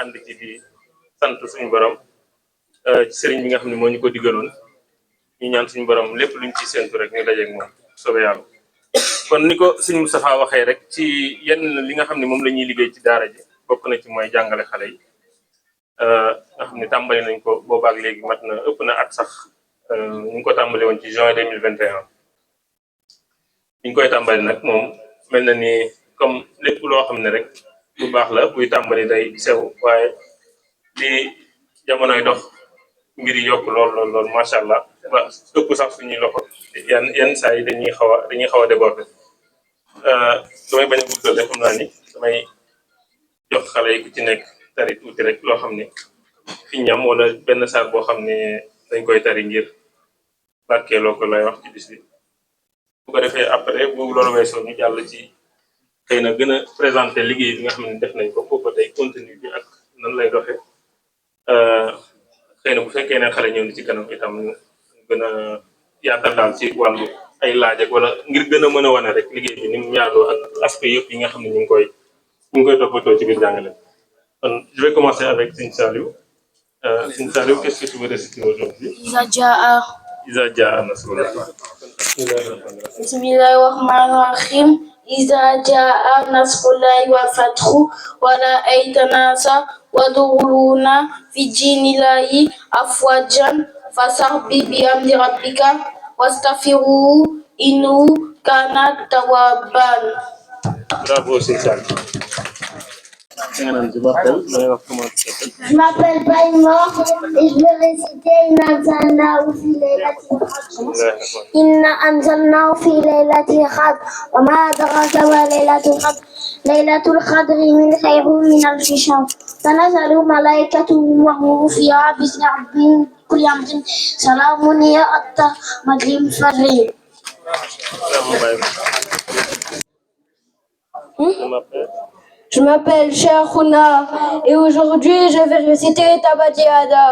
ànd ci di sant suñu borom ci sëriñ bi nga xam ne moo ñu ko digaloon ñu ñaan suñu borom lépp luñ ci séntu rek ñu dajeeg moom soobee yàlla. kon ni ko sëñ Moustapha waxee rek ci yenn li nga xam ne moom la ñuy liggéey ci daara ji bokk na ci mooy jàngale xale yi nga xam ne tàmbali nañ ko boobaak léegi mat na ëpp na at sax ñu ngi ko tàmbali woon ci juin 2021 ñu ngi koy tàmbali nag moom mel na ni comme lépp loo xam ne rek bu baax la buy tàmbali day sew waaye li jamonoy dox mbir yi yokk lool macha allah ba ëpp sax suñuy loxo yenn saa yi dañuy xaw a déborder damay bañ a guddal rek xam naa ni damay jox xale yi ku ci nekk tari tuuti rek loo xam ne fi ñam wala benn saar boo xam ne dañ koy tari ngir barkeeloo ko lay wax ci bis bi bu ko defee après bu loolu weesoo ñu jàll ci xëy na gën a présenter liggéey bi nga xam ne def nañ ko foofu tey contenu bi ak nan lay doxee xëy na bu fekkee ne xale ñëw ni ci kanam itam ñu gën a yaatal daal ci wàllu ay laaj ak wala ngir gën a mën a wane rek liggéey bi ni mu yaatoo ak aspect yëpp yi nga xam ne ñu ngi koy toppatoo ci biir jàngale. kon je vais commencer avec Sëñ Saliou. Sëñ Saliou, qu'est-ce que tu veux réciter aujourd'hui? إذا جاء نصر الله. بسم الله الرحمن الرحيم. إذا جاء نصر الله والفتح ورأيت الناس يدخلون في دين الله أفواجا فسبح بحمد ربك واستغفره إنه كان توابا. Bravo, Sëñ Saliou. Je m'appelle Baïmor et je vais réciter Inna anzalnahu fi laylatil qadr wa ma adraka ma laylatul qadr laylatul qadri min khayrin min alfi shahr tanazzalu malaikatuhu wa ruhu fiha bi'izni rabbihim min kulli amrin salamun hiya hatta matla'il fajr. Je m'appelle Cheikhouna et aujourd'hui je vais réciter Tabbat Yada.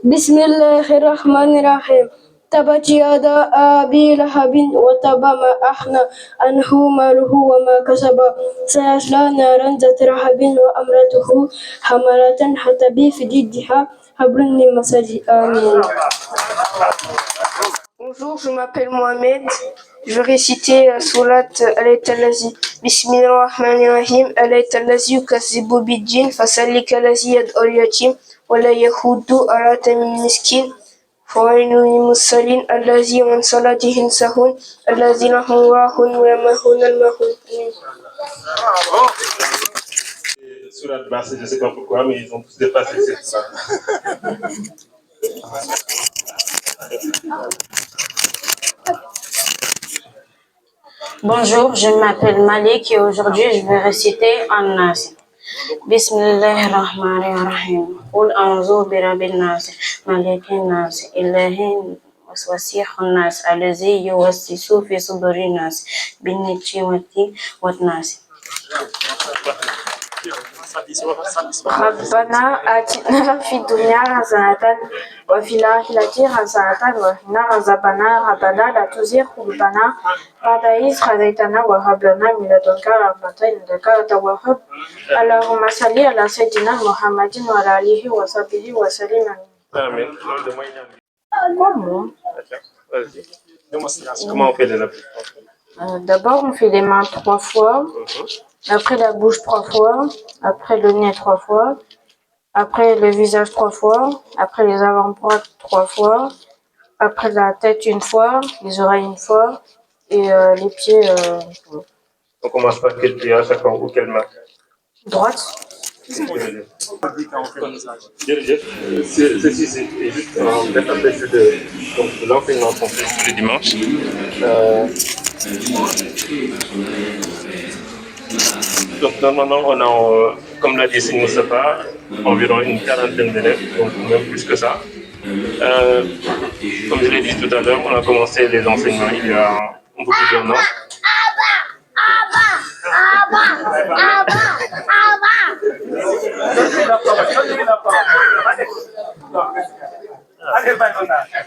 Bismillahirrahmanirrahim. Tabbat Yada Abi Lahabin wa Tabba ma aghna anhu maluhu wa ma kasaba sayasla naran zata lahabin wa amratuhu hamalatan hatabi fi jiddiha hablum min masad. Amin. Bonjour, je m'appelle Mohamed. Je vais réciter Surat Al-Talazi. Bismillahirrahmanirrahim. Al-Talazi yukazzibu bid-din fasalika allazi yad'u al-yatim wa la yahudu ala tamim miskin. Fawailun lil-musallin allazi an salatihim sahun allazina hum rahun wa yamahun al-mahun. Surat Basse, je ne sais pas pourquoi, mais ils ont tous dépassé cette phrase. Bonjour, je m'appelle Malik et aujourd'hui je vais réciter An-Nas. Bismillahirrahmanirrahim. Qul a'udhu bi rabbin nas, malikin nas, ilahin waswasihun nas, allazi yuwassisu fi sudurin nas, bin-najwati wan-nas. ربنا آتنا في الدنيا حسنة وفي الآخرة حسنة وقنا عذاب النار ربنا لا تزغ قلوبنا بعد إذ هديتنا وهب لنا من لدنك رحمة إنك أنت الوهاب اللهم صل على سيدنا محمد وعلى آله وصحبه وسلم. Amen. Comment? Comment on fait les appuis? D'abord, on fait les mains 3 fois, après la bouche 3 fois, après le nez 3 fois, après le visage 3 fois, après les avant-bras 3 fois, après la tête 1 fois, les oreilles 1 fois, et les pieds. On commence par quel pied à chaque fois ou quelle main? Droite. Ceci, c'est juste un aperçu de l'enseignement qu'on fait tous les dimanches. Donc normalement, on a, comme l'a dit Sëñ Moustapha, environ une quarantaine d'élèves, donc même plus que ça. Comme je l'ai dit tout à l'heure, on a commencé les enseignements il y a un peu plus d'1 an.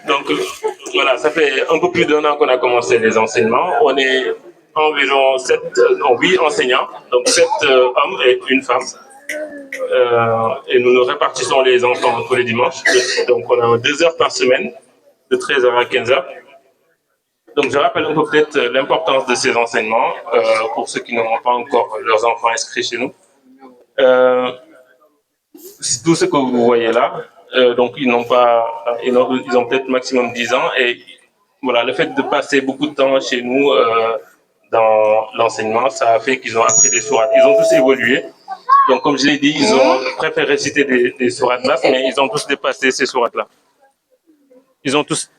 Donc voilà, ça fait un peu plus d'1 an qu'on a commencé les enseignements. On est environ 8 enseignants, donc 7 hommes et 1 femme. Et nous répartissons les enfants tous les dimanches. Donc on a 2 heures par semaine, de 13h à 15h. Donc je rappelle un peu peut-être l'importance de ces enseignements pour ceux qui n'ont pas encore leurs enfants inscrits chez nous. Tout ce que vous voyez là, donc ils ont peut-être maximum 10 ans et voilà, le fait de passer beaucoup de temps chez nous dans l'enseignement, ça a fait qu'ils ont appris des sourates. Ils ont tous évolué. Donc comme je l'ai dit, ils ont préféré réciter des sourates là, mais ils ont tous dépassé ces sourates là. Ils ont tous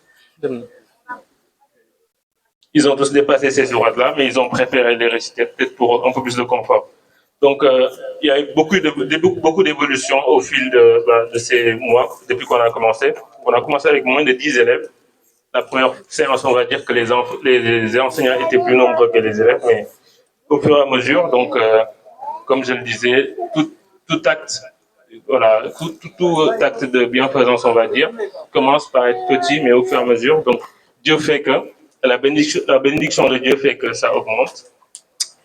dépassé ces sourates-là, mais ils ont préféré les réciter peut-être pour un peu plus de confort. Donc, il y a eu beaucoup d'évolutions au fil de ces mois, depuis qu'on a commencé. On a commencé avec moins de 10 élèves. La première séance, on va dire que les enseignants étaient plus nombreux que les élèves, mais au fur et à mesure, donc, comme je le disais, tout acte, voilà, tout acte de bienfaisance, on va dire, commence par être petit, mais au fur et à mesure. Donc, Dieu fait que la bénédiction de Dieu fait que ça augmente.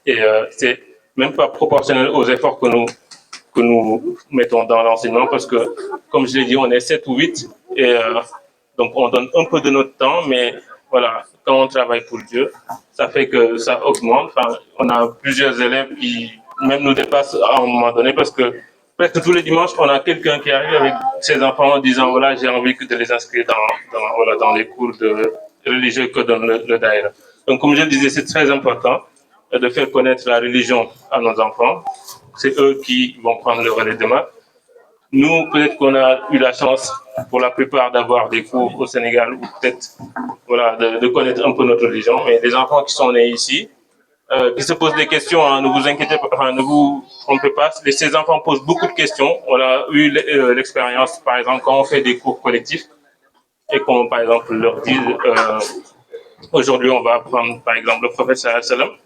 Et c'est même pas proportionnel aux efforts que nous mettons dans l'enseignement parce que, comme je l'ai dit, on est 7 ou 8 et donc on donne un peu de notre temps, mais voilà, quand on travaille pour Dieu, ça fait que ça augmente. Enfin, on a plusieurs élèves qui même nous dépassent à un moment donné parce que presque tous les dimanches, on a quelqu'un qui arrive avec ses enfants en disant voilà, j'ai envie de les inscrire dans les cours religieux que donne le daïra. Donc, comme je le disais, c'est très important de faire connaître la religion à nos enfants. C'est eux qui vont prendre le relais demain. Nous, peut-être qu'on a eu la chance, pour la plupart, d'avoir des cours au Sénégal, ou peut-être voilà, de connaître un peu notre religion, mais les enfants qui sont nés ici, qui se posent des questions, hein, ne vous inquiétez pas, enfin, ne vous trompez pas, ces enfants posent beaucoup de questions. On a eu l'expérience, par exemple, quand on fait des cours collectifs, et qu'on, par exemple, leur dit aujourd'hui, on va apprendre, par exemple, le prophète sallallahu alayhi wa sallam,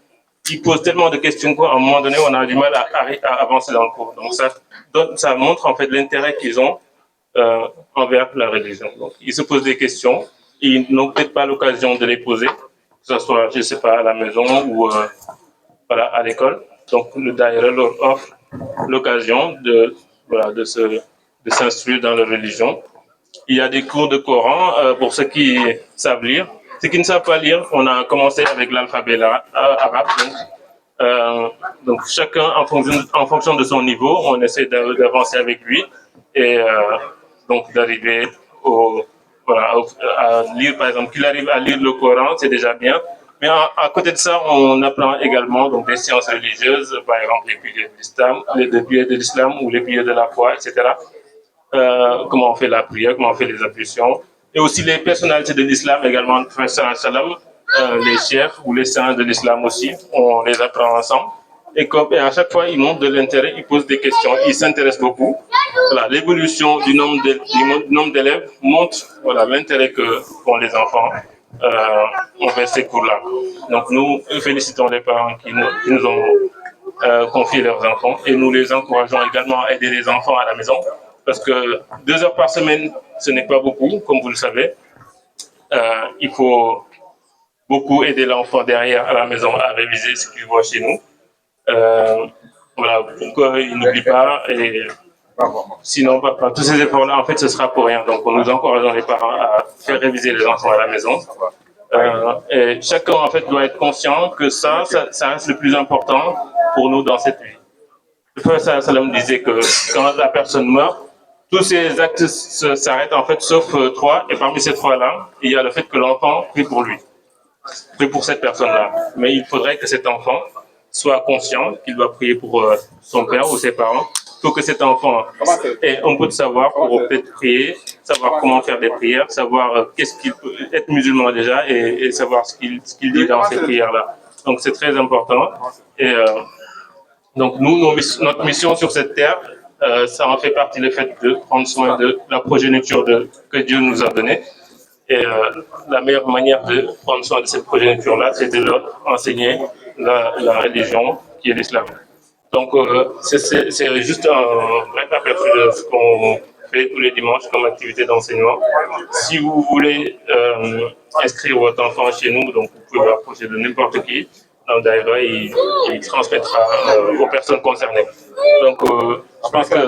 ils posent tellement de questions qu'à un moment donné, on a du mal à avancer dans le cours. Donc, ça montre en fait l'intérêt qu'ils ont envers la religion. Donc, ils se posent des questions, ils n'ont peut-être pas l'occasion de les poser, que ce soit, je ne sais pas, à la maison ou voilà, à l'école. Donc, le daïra leur offre l'occasion de s'instruire dans la religion. Il y a des cours de Coran pour ceux qui savent lire. Ceux qui ne savent pas lire, on a commencé avec l'alphabet arabe. Donc chacun, en fonction de son niveau, on essaie d'avancer avec lui et donc d'arriver à lire, par exemple, qu'il arrive à lire le Coran, c'est déjà bien. Mais à côté de ça, on apprend également donc, des sciences religieuses, par exemple les piliers de l'islam ou les piliers de la foi, etc. Comment on fait la prière, comment on fait les ablutions, et aussi les personnalités de l'islam également, les chefs ou les saints de l'islam aussi, on les apprend ensemble. Et à chaque fois, ils montrent de l'intérêt, ils posent des questions, ils s'intéressent beaucoup. Voilà, l'évolution du nombre d'élèves montre voilà, l'intérêt qu'ont les enfants envers ces cours-là. Donc nous félicitons les parents qui nous ont confié leurs enfants et nous les encourageons également à aider les enfants à la maison. Parce que 2 heures par semaine, ce n'est pas beaucoup, comme vous le savez. Il faut beaucoup aider l'enfant derrière à la maison à réviser ce qu'il voit chez nous. Voilà, pour qu'il n'oublie pas. Et sinon, tous ces efforts-là, en fait, ce sera pour rien. Donc, nous encourageons les parents à faire réviser les enfants à la maison. Et chacun, en fait, doit être conscient que ça reste le plus important pour nous dans cette vie. Le prophète sallam disait que quand la personne meurt, tous ces actes s'arrêtent en fait, sauf 3. Et parmi ces 3-là, il y a le fait que l'enfant prie pour lui, prie pour cette personne-là. Mais il faudrait que cet enfant soit conscient qu'il doit prier pour son père ou ses parents. Il faut que cet enfant ait un peu de savoir pour peut-être prier, savoir comment faire des prières, savoir qu'est-ce qu'il peut être musulman déjà et savoir ce qu'il dit dans ces prières-là. Donc c'est très important. Et donc nous, notre mission sur cette terre, ça en fait partie le fait de prendre soin de la progéniture que Dieu nous a donnée. Et la meilleure manière de prendre soin de cette progéniture-là, c'est de leur enseigner la religion qui est l'islam. Donc c'est juste un bref aperçu de ce qu'on fait tous les dimanches comme activité d'enseignement. Si vous voulez inscrire votre enfant chez nous, donc vous pouvez vous approcher de n'importe qui. dans le daïra et il transmettra aux personnes concernées. Donc, je pense que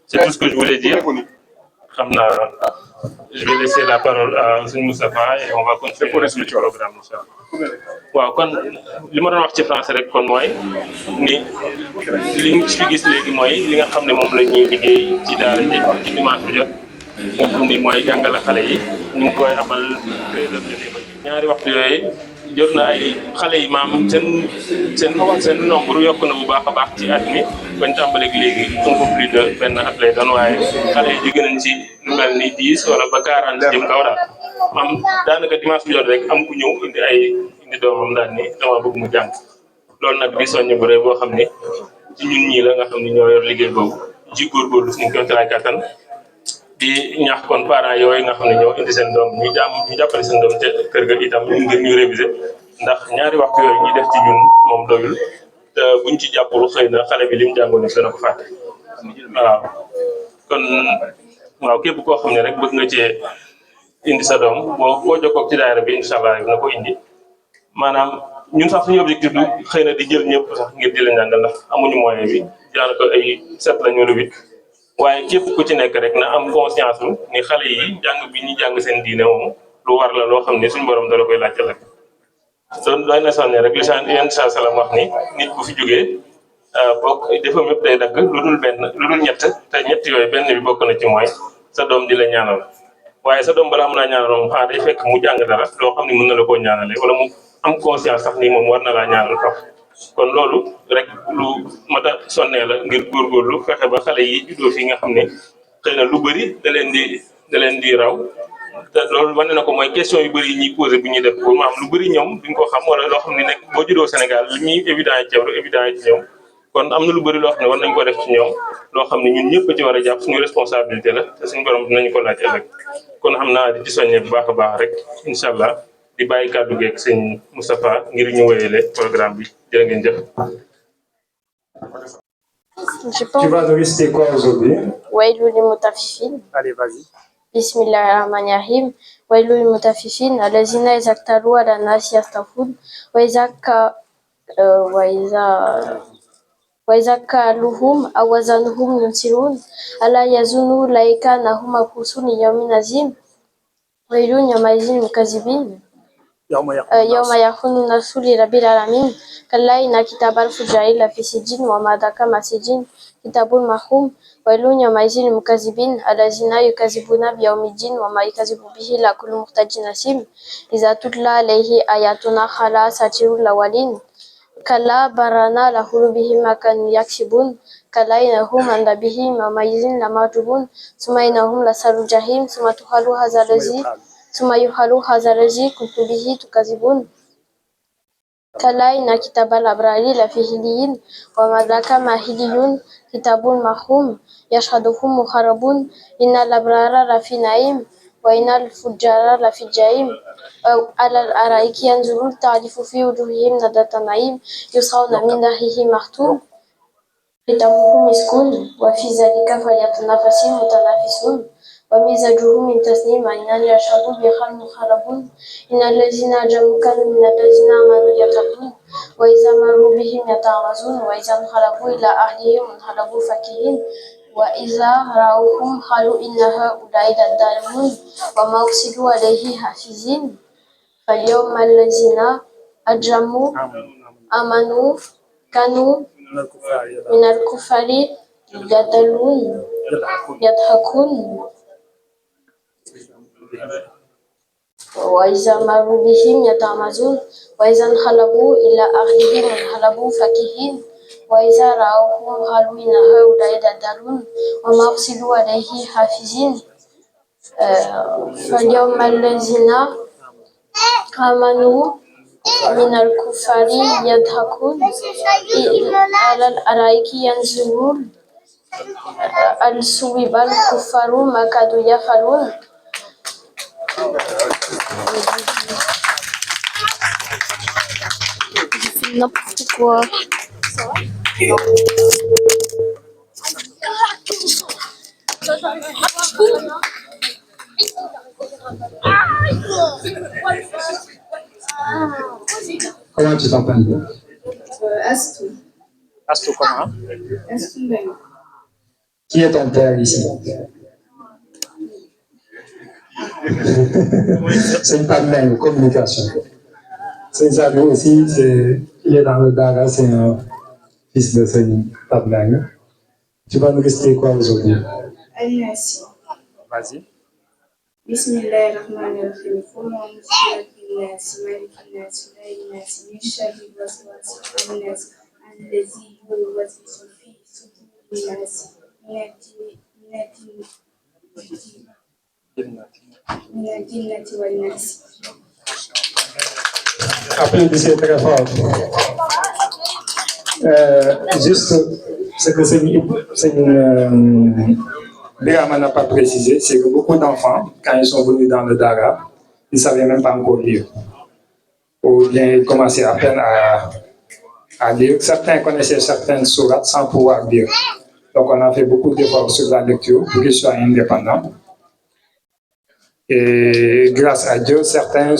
c'est tout ce que je voulais dire. Je vais laisser la parole à Sëñ Moustapha et on va continuer pour le programme. waaw kon li ma doon wax ci français rek kon mooy ni li ñu fi gis léegi mooy li nga xam ne moom la ñuy liggéey ci daara ji ci dimanche bu jot nga xam ni mooy jàngale xale yi ñu ngi koy amal 13 heures ba ñaari waxtu yooyu jot na ay xale yi maam seen nombre yokk na bu baax a baax ci at mi bañ tàmbaleeg léegi un peu plus de benn at lay doon waaye xale yi jóge nañ ci lu mel ni 10 wala ba 40 jëm kaw daal maam daanaka dimanche bu jot rek am ku ñëw indi doomam daal ni dama bëgg mu jàng loolu nag di soññ bu rëy boo xam ne ci ñun ñii la nga xam ne ñoo yor liggéey boobu ci góorgóorlu suñu kéemtalaay kattan di ñaax kon parents yooyu nga xam ne ñoo indi seen doom ñu jàppale seen doom ca kër ga itam ngir ñu réviser ndax ñaari waxtu yooyu ñuy def ci ñun moom doyul te buñ ci jàppul xëy na xale bi lim jàngoon ne dana ko fàtte waaw kon waaw képp koo xam ne rek bëgg nga cee indi sa doom boo jokkoo ci daayira bi incha allah rek na ko indi maanaam ñun sax suñu objectif du xëy na di jël ñëpp sax ngir di leen jàngal ndax amuñu moyen bi daanaka ay 7 la ñu lu 8 waaye képp ku ci nekk rek na am conscience ni xale yi jàng bi ñu jàng seen diine moom lu war la loo xam ne suñu borom dala koy laajte rek doon doy na sonne rek li yenn saa salaam wax ni nit bu fi jógee bokk defam yëpp day dagg lu dul ñett te ñett yooyu benn bi bokk na ci mooy sa doom di la ñaanal waaye sa doom balaa mën naa ñaanal moom xanaa day fekk mu jàng dara loo xam ne mën na la koo ñaanale wala mu am conscience sax ni moom war na laa ñaanal faf kon loolu rek lu mat a sonnee la ngir góorgóorlu fexe ba xale yi juddoo fi nga xam ne xëy na lu bëri da leen di raw te loolu wane na ko mooy question yu bëri yi ñuy posé bu ñuy def pour maam lu bëri ñoom duñ ko xam wala loo xam ne nekk boo juddoo Sénégal li ñuy évident yi ci yow évident yi ci ñoom kon am na lu bëri loo xam ne war nañ ko def ci ñoom loo xam ne ñun ñëpp ci war a jàpp suñu responsabilité la te suñu borom dinañu ko laaj ëllëg kon xam naa di ci soññee bu baax a baax rek incha allah di bàyyi kàddu geeg sëñ Moustapha ngir ñu wéyale programme bi jërë ngeen jëf. Tu vas nous réciter quoi aujourd'hui? Wailul Mutaffifin. Allez, vas-y. Bismillahirrahmanirrahim. Wailul Mutaffifin. Allazina izaktaru ala nasi yastafun. Wa izakaluhum aw wazanuhum yunsirun. Ala yazunu laika nahum mabusun yawmin azim. Wailun yawmaizin mukazibin. يوم يكون الرسول لرب العالمين كلا إن كتاب الفجار لفي سجين وما أدراك ما سجين كتاب مرقوم ويل يومئذ للمكذبين الذين يكذبون بيوم الدين وما يكذب به إلا كل مختال أثيم إذا تتلى عليه آياتنا خلا أساطير الأولين كلا برنا لقلوبهم ما كانوا يكسبون كلا إنهم عن ربهم يومئذ لمحجوبون ثم إنهم لصالو الجحيم ثم يحلوا هذا الذي كنتم به تكذبون كلا إن كتاب الأبرار لفي عليين وما أدراك ما عليون كتاب مرقوم يشهده مقربون إن الأبرار لفي نعيم وإن الفجار لفي جحيم على الأرائك ينظرون تعرف في وجوههم نضرة النعيم يسقون من رحيق مختوم ختامه مسك وفي ذلك فليتنافس المتنافسون ومزاجه من تسنيم عينان يشرب بها المخربون إن الذين أجرموا كانوا من الذين آمنوا يضحكون وإذا مروا بهم يتغامزون وإذا انقلبوا إلى أهلهم انقلبوا فكهين وإذا رأوهم قالوا إن هؤلاء لضالون وما أرسلوا عليه حافظين فاليوم الذين أجرموا آمنوا كانوا من الكفار يضحكون وإذا مروا بهم يتغامزون وإذا انقلبوا إلى أهلهم انقلبوا فكهين وإذا رأوهم قالوا إن هؤلاء لضالون وما أرسلوا عليه حافظين فاليوم الذين آمنوا من الكفار يضحكون على الأرائك ينظرون هل ثوب الكفار ما كانوا يفعلون N'importe quoi. Comment tu t'appelles? Astou. Astou comment? Astou Mbengue. Qui est ton père ici? C'est une partenaire, communication. C'est ça aussi, il est dans le Dara, c'est un fils de Seigneur Tablang. Tu vas nous réciter quoi aujourd'hui? Al-Nasi. Vas-y. Bismillahirrahmanirrahim. Comment monsieur Al-Nasi, Malik Al-Nasi, Al-Nasi, Mishari Waswasi, Al-Nasi, Al-Lazi, Waswasi, Fi, Sudur Al-Nasi, Minati wal-Nasi. Applaudissez très fort. Juste, ce que Birama n'a pas précisé, c'est que beaucoup d'enfants, quand ils sont venus dans le Dara, ils ne savaient même pas encore lire. Ou bien ils commençaient à peine à lire. Certains connaissaient certaines sourates sans pouvoir lire. Donc on a fait beaucoup d'efforts sur la lecture pour qu'ils soient indépendants. Et grâce à Dieu, certains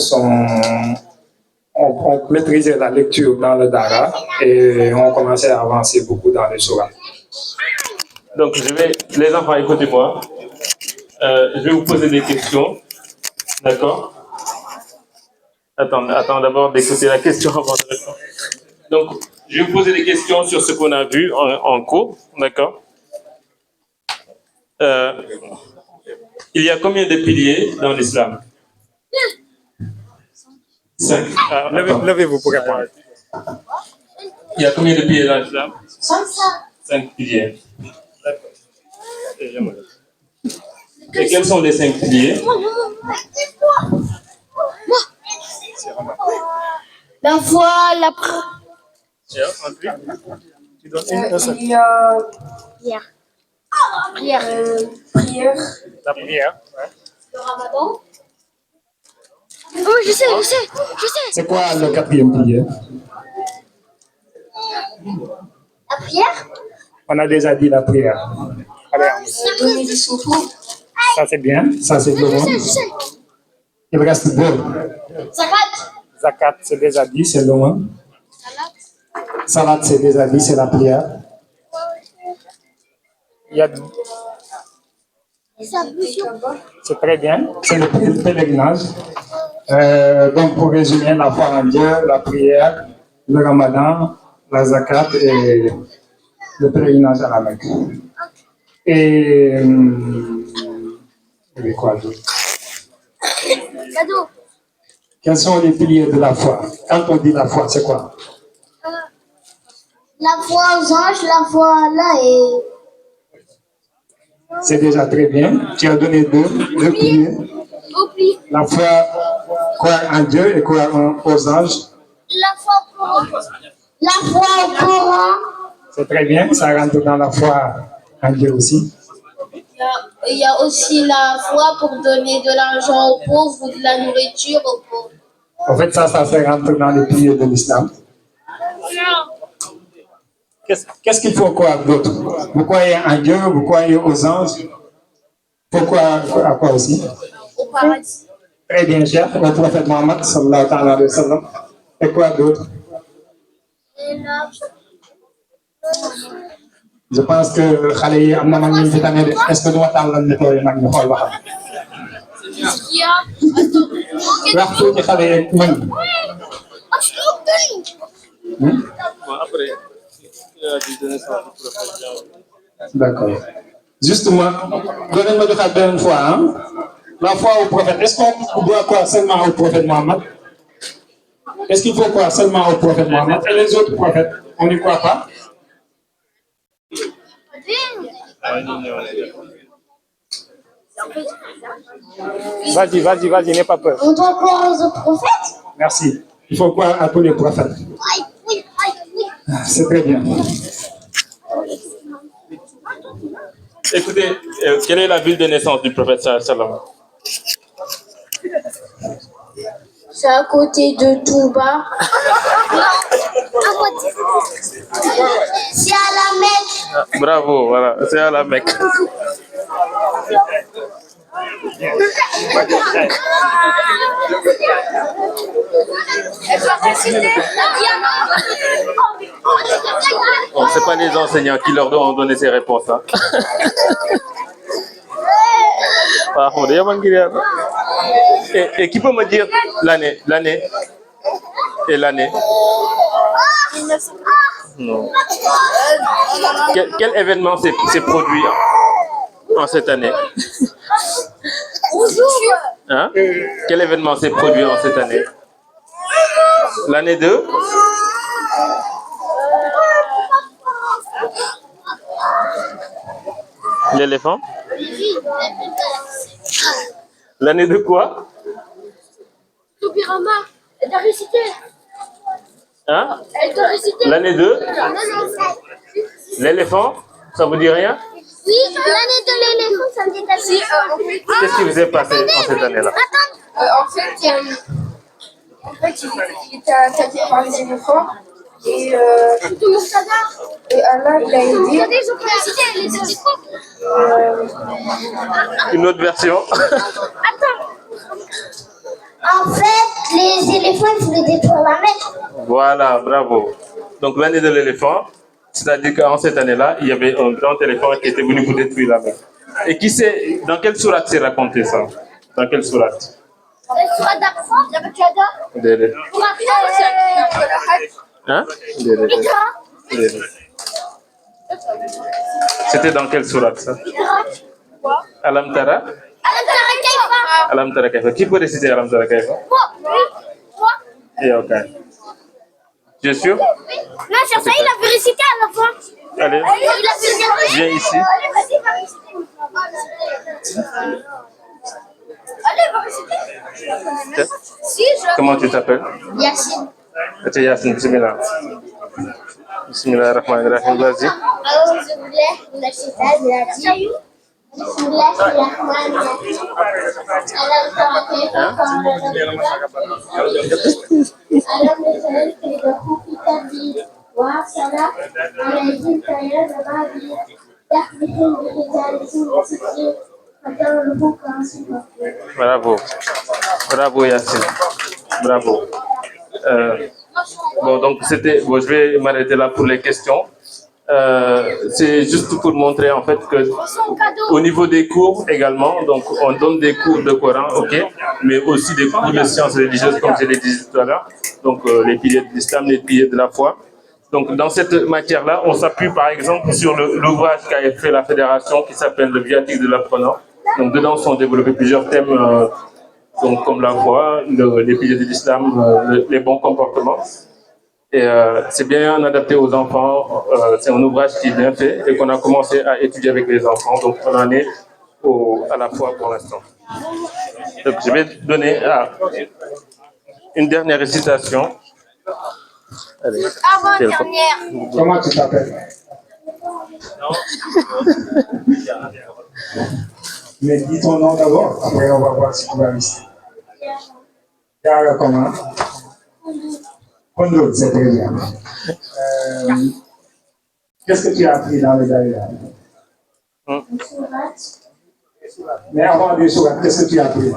ont maîtrisé la lecture dans le Dara et ont commencé à avancer beaucoup dans les sourates. Donc, les enfants, écoutez-moi. Je vais vous poser des questions. D'accord? Attends d'abord d'écouter la question avant de répondre. Donc, je vais vous poser des questions sur ce qu'on a vu en cours. D'accord? Il y a combien de piliers dans l'islam? 5. Levez-vous pour répondre. Il y a combien de piliers dans l'islam? 5 piliers. D'accord. Et quels sont les 5 piliers? La foi, la prière. Il y a prière. La prière. Le ramadan. Oh, je sais. C'est quoi le 4e pilier? La prière. On a déjà dit la prière. Allez, Donner du souffle. ça c'est bien, ça c'est le bon. Il reste 2. Zakat. Zakat, c'est déjà dit, c'est loin. Salat, c'est déjà dit, c'est la prière. Il y a... C'est très bien, c'est le pèlerinage. Donc, pour résumer, la foi en Dieu, la prière, le ramadan, la zakat et le pèlerinage à la Mecque. Et quoi d'autre? Cadeau. Quels sont les piliers de la foi? Quand on dit la foi, c'est quoi? La foi aux anges, la foi à Allah et... C'est déjà très bien. Tu as donné deux piliers. La foi, croire en Dieu et croire aux anges. La foi au Coran. La foi au Coran. C'est très bien. Ça rentre dans la foi en Dieu aussi. Il y a aussi la foi pour donner de l'argent aux pauvres ou de la nourriture aux pauvres. En fait, ça rentre dans les piliers de l'islam. Qu'est-ce qu'il faut croire d'autre? Vous croyez en Dieu, vous croyez aux anges. Pourquoi à quoi aussi? Au paradis. Très bien, cher. Le prophète Mohammed, sallallahu alayhi wa sallam. Et quoi d'autre? Je pense que xale yi am na mag ñu fi tane de est-ce que du ma tàllal micro yi mag ñu xool ba xam. wax tuuti xale yi mag ñi. D'accord. Justement, donnez-moi de faire une fois. Hein? La foi au prophète. Est-ce qu'on doit croire seulement au prophète Mohammed? Est-ce qu'il faut croire seulement au prophète Mohammed? Et les autres prophètes, on n'y croit pas? Vas-y, n'aie pas peur. On doit croire aux autres prophètes. Merci. Il faut croire à tous les prophètes. Oui. C'est très bien. Écoutez, quelle est la ville de naissance du prophète sallam? C'est à côté de Touba. C'est à la Mecque. Bravo, voilà, c'est à la Mecque. Bon, c'est pas les enseignants qui leur ont donné ces réponses. Hein. Et qui peut me dire l'année et l'année? Non. Quel événement s'est produit en cette année? Hein? Quel événement s'est produit en cette année? L'année 2? L'éléphant? L'année de quoi? Tobirama, elle doit réciter. Hein? Elle doit réciter. L'année 2? L'éléphant? Ça vous dit rien? Oui, l'année de l'éléphant, ça me dit quelque chose. Qu'est-ce qui vous est passé en cette année-là? En fait, il était attaqué par les éléphants et Allah l'a aidé. Ils ont récité les éléphants. Une autre version? En fait, les éléphants, ils voulaient détruire la mer. Voilà, bravo. Donc l'année de l'éléphant, c'est-à-dire qu'en cette année-là, il y avait un grand éléphant qui était venu pour détruire la mer. Et qui sait, dans quelle sourate c'est raconté ça? Dans quelle sourate? La sourate d'Aqsa, la Baqara. Dédé. Pour après, Hein? Dédé. Dédé. C'était dans quelle sourate ça? Alam Tara? Alam Tara Kaifa. Qui peut réciter Alam Tara Kaifa? Et ok. Tu es sûr? Non, c'est ça, il a vu réciter à la fin. Allez, Il a vu viens ici. Vas-y, va réciter. Allez, va réciter. Si, je... Comment tu t'appelles? Yacine. C'est Yacine, bismillah. Bismillah ar-Rahman ar-Rahim, vas-y. Bravo. Bravo Yacine. Bravo. Bon, donc c'était. Bon, je vais m'arrêter là pour les questions. C'est juste pour montrer en fait que au niveau des cours également, donc on donne des cours de Coran, ok, mais aussi des cours de sciences religieuses comme je l'ai dit tout à l'heure, donc les piliers de l'islam, les piliers de la foi. Donc dans cette matière-là, on s'appuie par exemple sur l'ouvrage qu'a fait la fédération qui s'appelle le viatique de l'apprenant. Donc dedans sont développés plusieurs thèmes, donc comme la foi, les piliers de l'islam, les bons comportements. Et c'est bien adapté aux enfants, c'est un ouvrage qui est bien fait et qu'on a commencé à étudier avec les enfants, donc on en est à la foi pour l'instant. Donc je vais donner une dernière récitation. Allez, Avant-dernière. Comment tu t'appelles? Mais dis ton nom d'abord, après on va voir si tu vas réussir. Yara comment? Kondo, c'est très bien. Qu'est-ce que tu as appris dans le Daïra? Mais avant des sourates, qu'est-ce que tu as appris?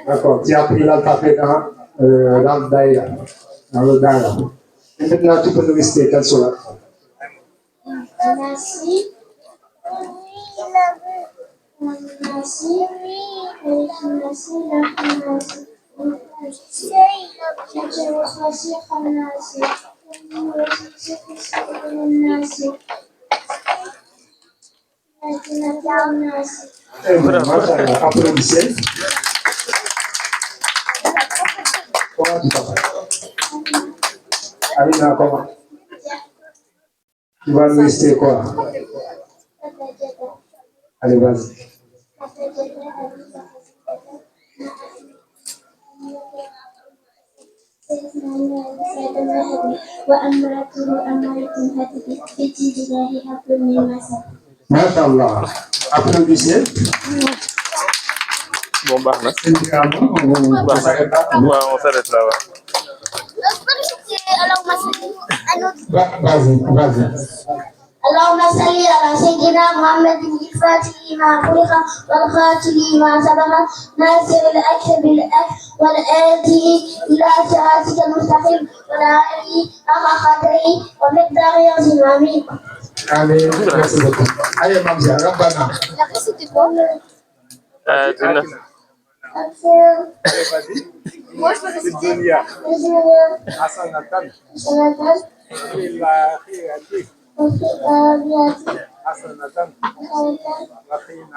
D'accord, tu as appris l'alphabet dans le Daïra. Dans le Daïra. Et maintenant, tu peux nous réciter quelle sourate? Merci. Applaudissez. Comment tu t'appelles? Amina, comment? Tu vas nous réciter quoi? Allez, vas-y. Masha'Allah. Applaudissez. Bon, bah, On s'arrête là. on s'arrête là. Ouais. اللهم صل على سيدنا محمد الفاتح لما خلق والخاتم لما سبق ناصر الأكل بالأكل والآتي إلى صراطك المستقيم والآتي أخا خاطري ومقدار يعظم آمين. Allez, merci beaucoup. Allez, Mamzia, Rabbana. C'était quoi Moi, je faisais Dunia. Hasanatan. Hasanatan. Waqina.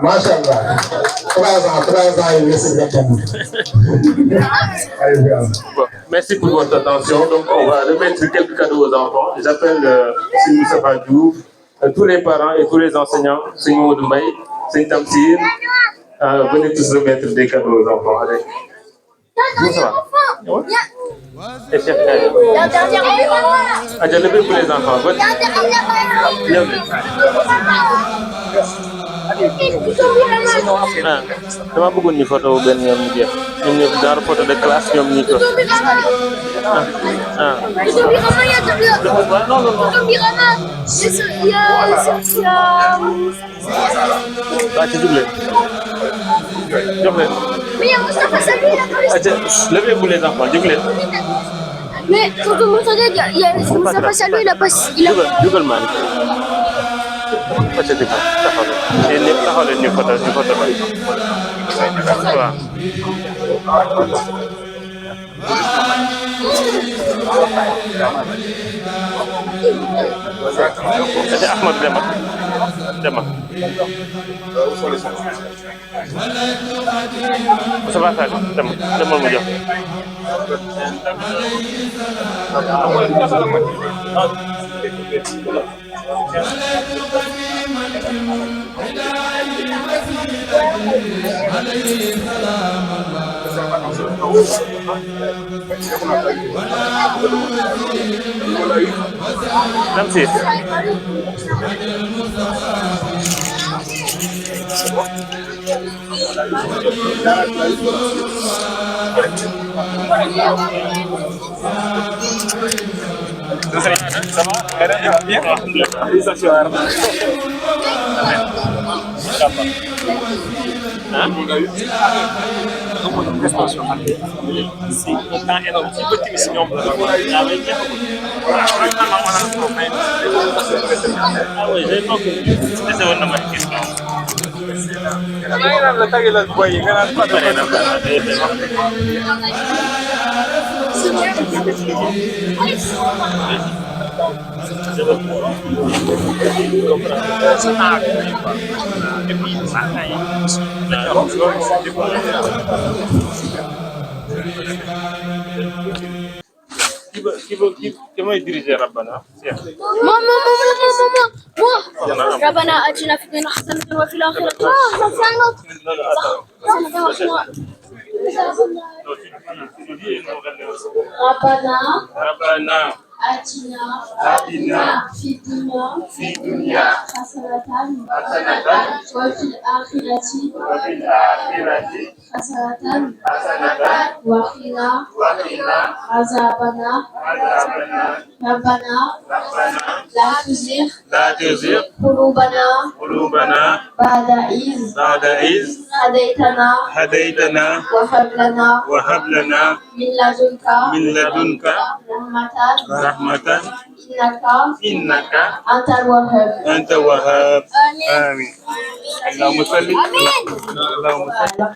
Mashallah. 3 ans, il laisse exactement. Allez, bien. Bon, merci pour votre attention. Donc, on va remettre quelques cadeaux aux enfants. J'appelle Seigne Moustapha Diouf, tous les parents et tous les enseignants, Seigne Modou Mbaye, Seigne Tamsir, venez tous remettre des cadeaux aux enfants. Allez. Comment ça va? Et chef, La dernière Adja, levez pour les enfants. Venez. Dama bëggoon ñu photo benn ñoom ñu jeex ñoom ñëpp genre photo de classe ñoom ñi ko waa ci jub leen jox leen levez pour les enfants jóg leen Mais quand on regarde, il y a Moustapha Salou, il a pas. jugal maa ngi parce que taxaw leen ñëpp taxaw leen ñu photo waaw Ahmad demal Moustapha Sall demal mu jox Tamsir ça va bien c'est un temps énorme. C'est petit, mais c'est énorme. Ah oui, j'ai pas compris. C'est un homme qui est qui va diriger Rabbana? Moi. ربنا آتنا في الدنيا حسنة وفي الآخرة ربنا آتنا في الدنيا حسنة وفي الآخرة حسنة وقنا عذاب النار ربنا لا تزغ قلوبنا بعد إذ هديتنا وهب لنا من لدنك رحمة إنك أنت الوهاب آمين اللهم صل اللهم صل